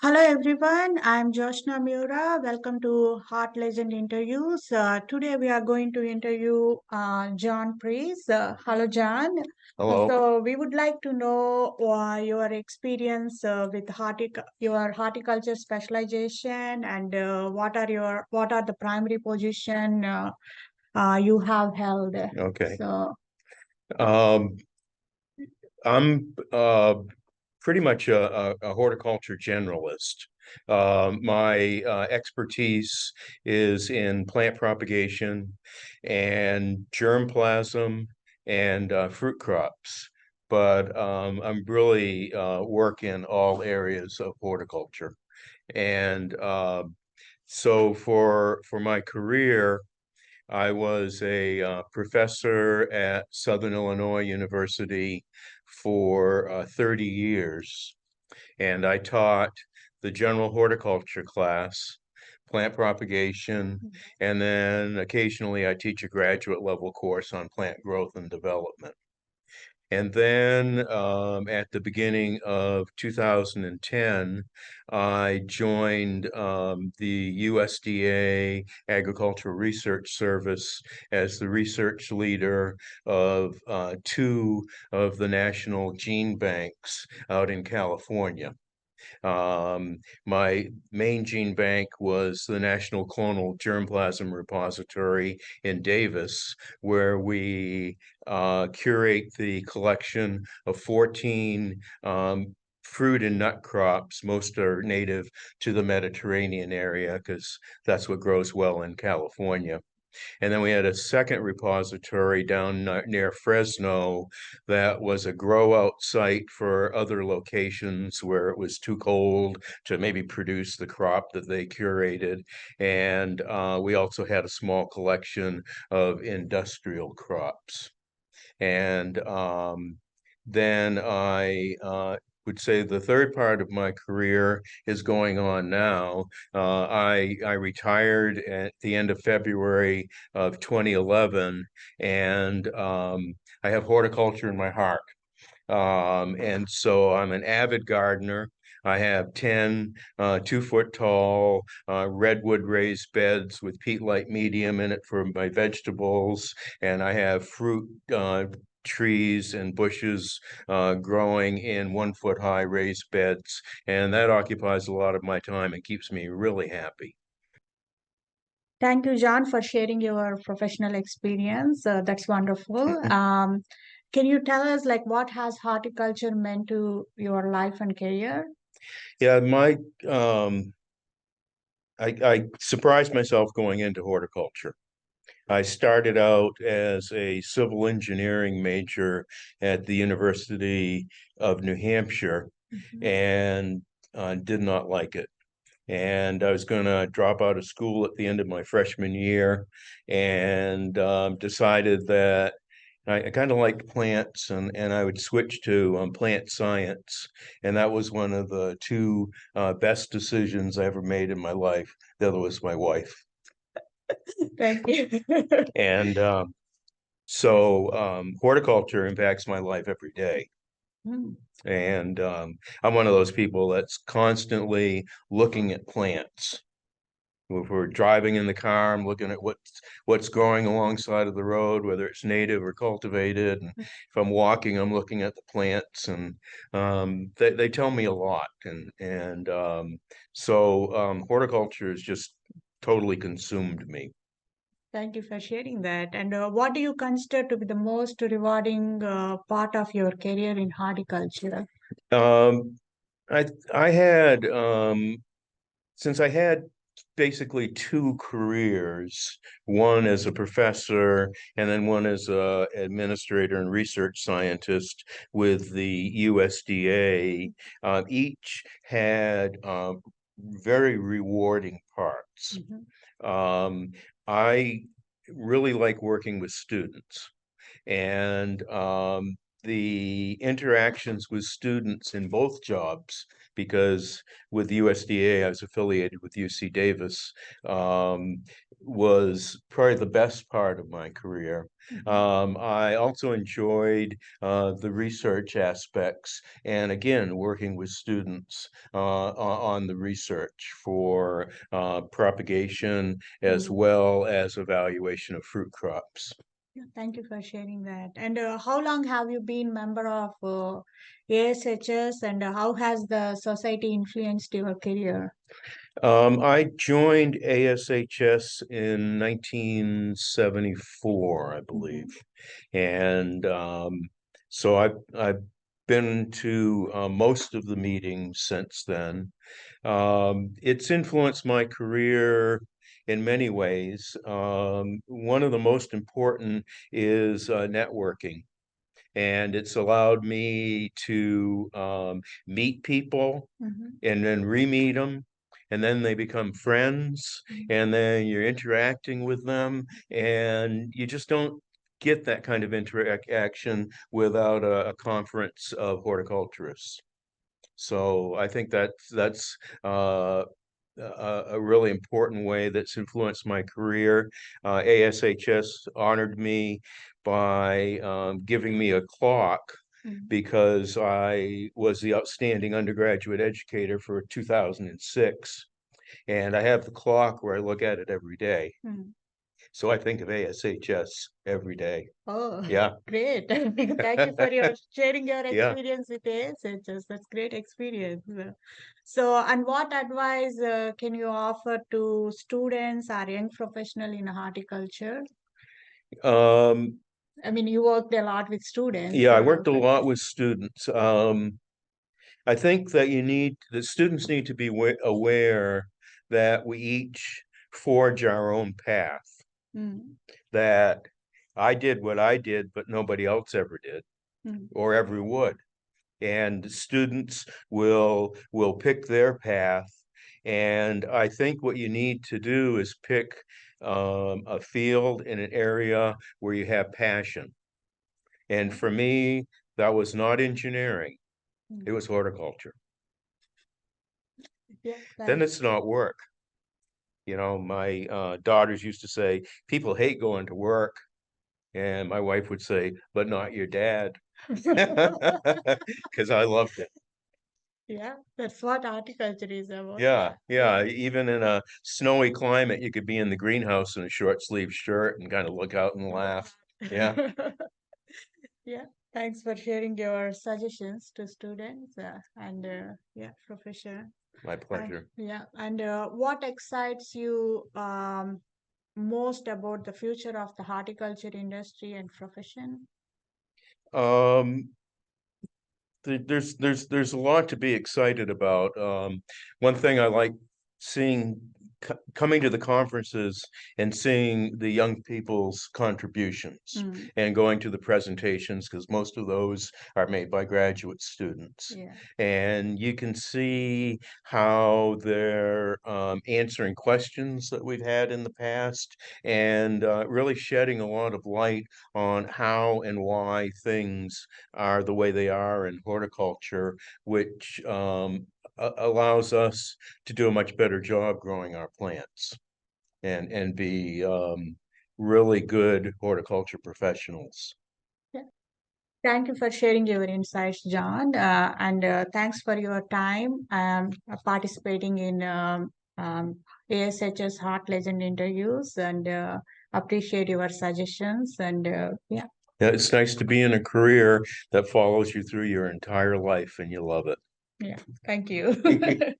Hello everyone, I'm Joshna Miura. Welcome to HortLegend interviews. Today we are going to interview John Preece. Hello, John. Hello. So we would like to know your experience with your horticulture specialization and what are the primary position you have held. Okay. So Um, I'm pretty much a horticulture generalist. My expertise is in plant propagation and germplasm and fruit crops, but I'm really work in all areas of horticulture. And so for my career, I was a professor at Southern Illinois University for 30 years, and I taught the general horticulture class, plant propagation, and then occasionally I teach a graduate level course on plant growth and development. And then at the beginning of 2010, I joined the USDA Agricultural Research Service as the research leader of two of the national gene banks out in California. My main gene bank was the National Clonal Germplasm Repository in Davis, where we curate the collection of 14 fruit and nut crops. Most are native to the Mediterranean area because that's what grows well in California. And then we had a second repository down near Fresno that was a grow out site for other locations where it was too cold to maybe produce the crop that they curated. And we also had a small collection of industrial crops. And then I would say the third part of my career is going on now. I retired at the end of February of 2011, and I have horticulture in my heart. And so I'm an avid gardener. I have 10 2-foot tall redwood raised beds with peat-light medium in it for my vegetables. And I have fruit trees and bushes growing in 1-foot high raised beds. And that occupies a lot of my time and keeps me really happy. thank you, John, for sharing your professional experience. That's wonderful. Can you tell us like what has horticulture meant to your life and career? Yeah, I surprised myself going into horticulture. I started out as a civil engineering major at the University of New Hampshire Mhm. and did not like it. And I was going to drop out of school at the end of my freshman year and decided that I kind of liked plants and I would switch to plant science. And that was one of the two best decisions I ever made in my life. The other was my wife. Thank you. And so horticulture impacts my life every day. Mm. And I'm one of those people that's constantly looking at plants. If we're driving in the car, I'm looking at what's growing alongside of the road, whether it's native or cultivated. And if I'm walking, I'm looking at the plants, and they tell me a lot. And horticulture has just totally consumed me. Thank you for sharing that. And what do you consider to be the most rewarding part of your career in horticulture? Um, I had since I had basically two careers, one as a professor and then one as a administrator and research scientist with the USDA. Each had very rewarding parts. Mhm. Um, I really like working with students. And the interactions with students in both jobs, because with USDA, I was affiliated with UC Davis, um, was probably the best part of my career. I also enjoyed the research aspects, and again, working with students on the research for propagation as well as evaluation of fruit crops. Yeah, thank you for sharing that. And how long have you been member of ASHS, and how has the society influenced your career? I joined ASHS in 1974, I believe. And so I've been to most of the meetings since then. It's influenced my career in many ways. One of the most important is networking, and it's allowed me to meet people and then re-meet them. And then they become friends, and then you're interacting with them, and you just don't get that kind of interaction without a conference of horticulturists. So I think that's a really important way that's influenced my career. ASHS honored me by giving me a clock because I was the outstanding undergraduate educator for 2006. And I have the clock where I look at it every day. So I think of ASHS every day. Oh, Yeah, great. Thank you for your sharing your yeah. experience with ASHS. That's great experience. So, and what advice can you offer to students or young professional in horticulture? Um, I mean, you worked a lot with students, yeah, I worked a but lot with students. I think that the students need to be aware that we each forge our own path, mm, that I did what I did, but nobody else ever did mm, or ever would. And students will pick their path. And I think what you need to do is pick a field in an area where you have passion. And for me, that was not engineering, it mm. was horticulture. Yeah, Then it's not work. You know, my daughters used to say, people hate going to work. And my wife would say, but not your dad, because I loved it. yeah, that's what horticulture is about. Yeah, Yeah, yeah. yeah. Even in a snowy climate, you could be in the greenhouse in a short sleeve shirt and kind of look out and laugh. Yeah, Yeah, thanks for sharing your suggestions to students and yeah, professor. my And pleasure. yeah, and what excites you most about the future of the horticulture industry and profession? Um, there's a lot to be excited about. One thing I like seeing coming to the conferences and seeing the young people's contributions and going to the presentations, because most of those are made by graduate students. Yeah. And you can see how they're answering questions that we've had in the past and really shedding a lot of light on how and why things are the way they are in horticulture, which allows us to do a much better job growing our plants and be really good horticulture professionals. Yeah. Thank you for sharing your insights, John, and thanks for your time participating in ASHS HortLegend interviews, and appreciate your suggestions. And yeah, Yeah, it's nice to be in a career that follows you through your entire life and you love yeah, thank you. it.